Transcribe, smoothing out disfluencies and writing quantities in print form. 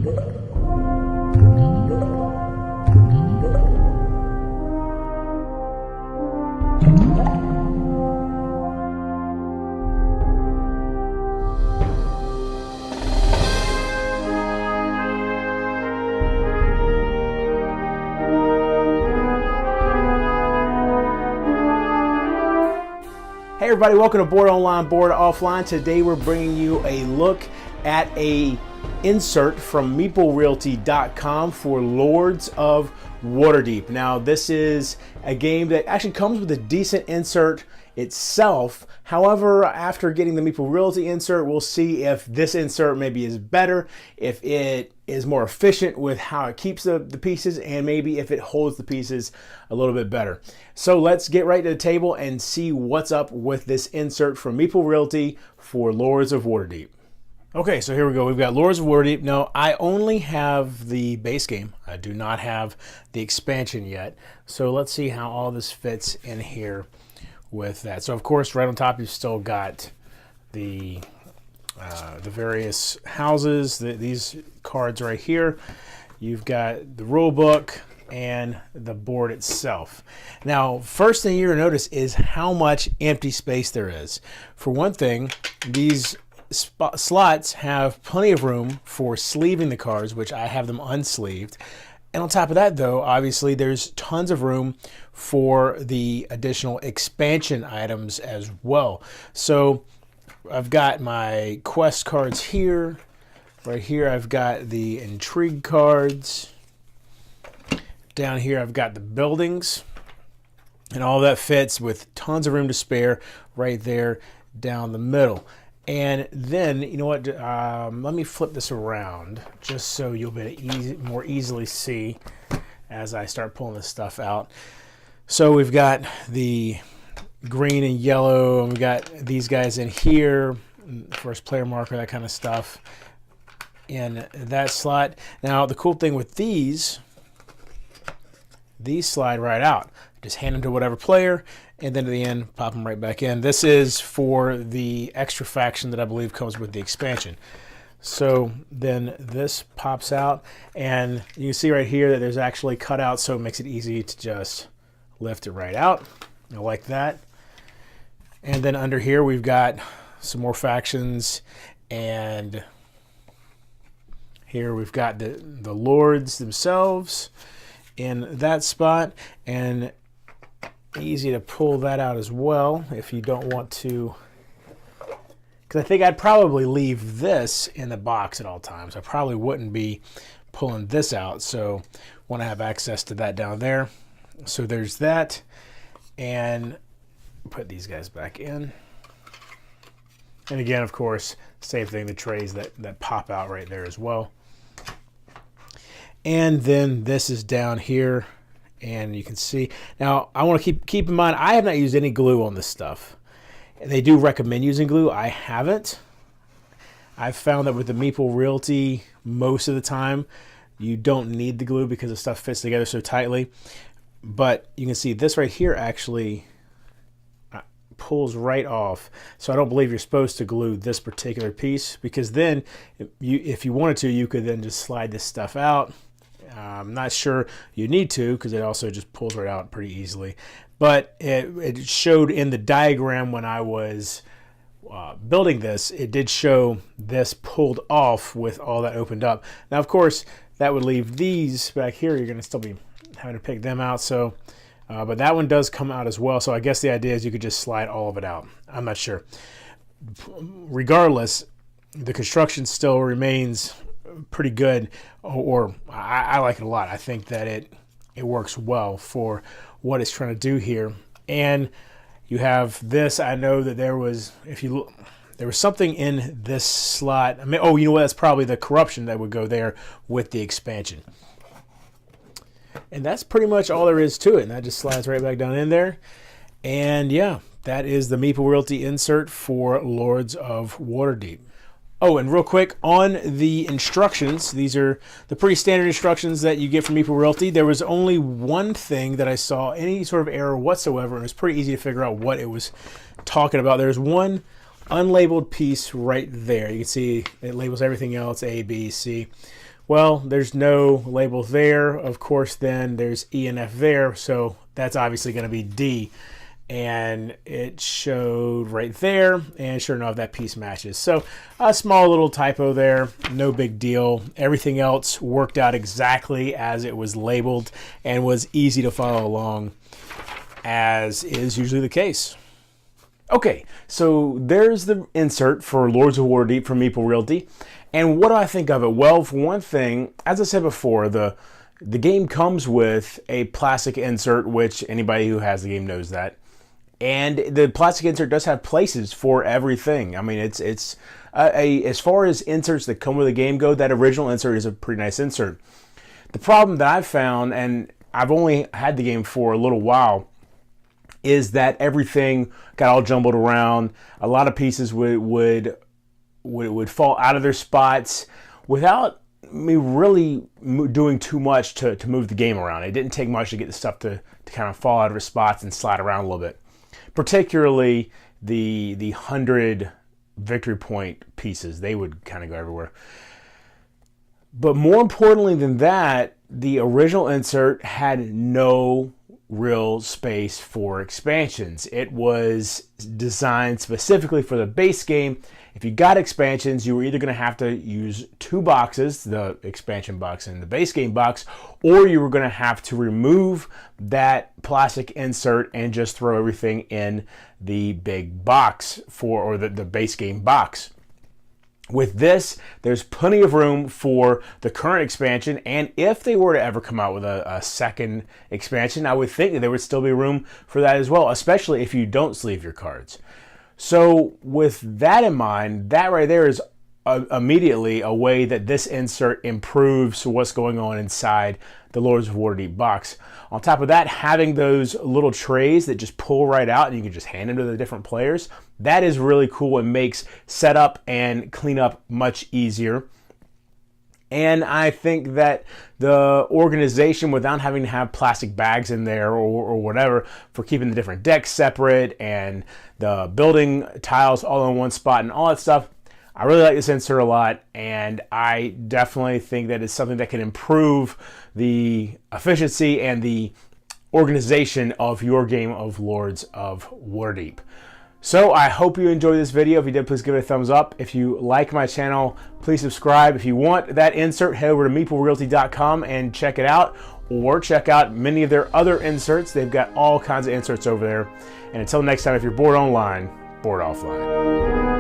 Hey everybody, welcome to Board Online, Board Offline. Today we're bringing you a look at a insert from MeepleRealty.com for Lords of Waterdeep. Now this is a game that actually comes with a decent insert itself. However, after getting the Meeple Realty insert, we'll see if this insert maybe is better, if it is more efficient with how it keeps the pieces, and maybe if it holds the pieces a little bit better. So let's get right to the table and see what's up with this insert from Meeple Realty for Lords of Waterdeep. Okay, so here we go. We've got Lords of Waterdeep. Now, I only have the base game. I do not have the expansion yet. So let's see how all this fits in here with that. So of course, right on top, you've still got the various houses, these cards right here. You've got the rule book and the board itself. Now, first thing you're gonna notice is how much empty space there is. For one thing, these slots have plenty of room for sleeving the cards, which I have them unsleeved. And on top of that, though, obviously there's tons of room for the additional expansion items as well. So I've got my quest cards here. Right here I've got the intrigue cards. Down here I've got the buildings. And all that fits with tons of room to spare right there down the middle. And then, you know what, let me flip this around just so you'll be able to more easily see as I start pulling this stuff out. So we've got the green and yellow, and we've got these guys in here, first player marker, that kind of stuff in that slot. Now, the cool thing with these slide right out. Just hand them to whatever player, and then at the end, pop them right back in. This is for the extra faction that I believe comes with the expansion. So then this pops out, and you can see right here that there's actually cutouts, so it makes it easy to just lift it right out, like that. And then under here, we've got some more factions, and here we've got the lords themselves in that spot, and easy to pull that out as well if you don't want to, because I think I'd probably leave this in the box at all times. I probably wouldn't be pulling this out, so want to have access to that down there. So there's that, and put these guys back in. And again, of course, same thing, the trays that pop out right there as well. And then this is down here, and you can see. Now, I want to keep in mind, I have not used any glue on this stuff. They do recommend using glue. I haven't. I've found that with the Meeple Realty, most of the time, you don't need the glue because the stuff fits together so tightly. But you can see this right here actually pulls right off. So I don't believe you're supposed to glue this particular piece, because then if you wanted to, you could then just slide this stuff out. I'm not sure you need to, because it also just pulls right out pretty easily. But it showed in the diagram when I was building this, it did show this pulled off with all that opened up. Now, of course, that would leave these back here. You're going to still be having to pick them out. So, but that one does come out as well. So I guess the idea is you could just slide all of it out. I'm not sure. Regardless, the construction still remains pretty good, or I like it a lot. I think that it works well for what it's trying to do here. And you have this. I know that there was, there was something in this slot. I mean, oh, you know what? That's probably the corruption that would go there with the expansion. And that's pretty much all there is to it. And that just slides right back down in there. And yeah, that is the Meeple Realty insert for Lords of Waterdeep. Oh, and real quick, on the instructions, these are the pretty standard instructions that you get from Meeple Realty. There was only one thing that I saw any sort of error whatsoever, and it was pretty easy to figure out what it was talking about. There's one unlabeled piece right there. You can see it labels everything else A, B, C, Well, there's no label there. Of course, then there's E and F there, so that's obviously going to be D. And it showed right there, and sure enough, that piece matches. So a small little typo there, no big deal. Everything else worked out exactly as it was labeled and was easy to follow along, as is usually the case. Okay, so there's the insert for Lords of Waterdeep from Meeple Realty. And what do I think of it? Well, for one thing, as I said before, the game comes with a plastic insert, which anybody who has the game knows that. And the plastic insert does have places for everything. I mean, it's as far as inserts that come with the game go, that original insert is a pretty nice insert. The problem that I've found, and I've only had the game for a little while, is that everything got all jumbled around. A lot of pieces would fall out of their spots without me really doing too much to move the game around. It didn't take much to get the stuff to kind of fall out of its spots and slide around a little bit. Particularly the 100 victory point pieces, they would kind of go everywhere. But more importantly than that, the original insert had no real space for expansions. It was designed specifically for the base game. If you got expansions, you were either going to have to use two boxes, the expansion box and the base game box, or you were going to have to remove that plastic insert and just throw everything in the big box or the base game box. With this, there's plenty of room for the current expansion, and if they were to ever come out with a second expansion, I would think that there would still be room for that as well, especially if you don't sleeve your cards. So with that in mind, that right there is immediately a way that this insert improves what's going on inside the Lords of Waterdeep box. On top of that, having those little trays that just pull right out and you can just hand them to the different players, that is really cool and makes setup and cleanup much easier. And I think that the organization, without having to have plastic bags in there or whatever for keeping the different decks separate and the building tiles all in one spot and all that stuff, I really like this insert a lot, and I definitely think that it's something that can improve the efficiency and the organization of your game of Lords of Waterdeep. So I hope you enjoyed this video. If you did, please give it a thumbs up. If you like my channel, please subscribe. If you want that insert, head over to meeplerealty.com and check it out, or check out many of their other inserts. They've got all kinds of inserts over there. And until next time, if you're bored online, board offline.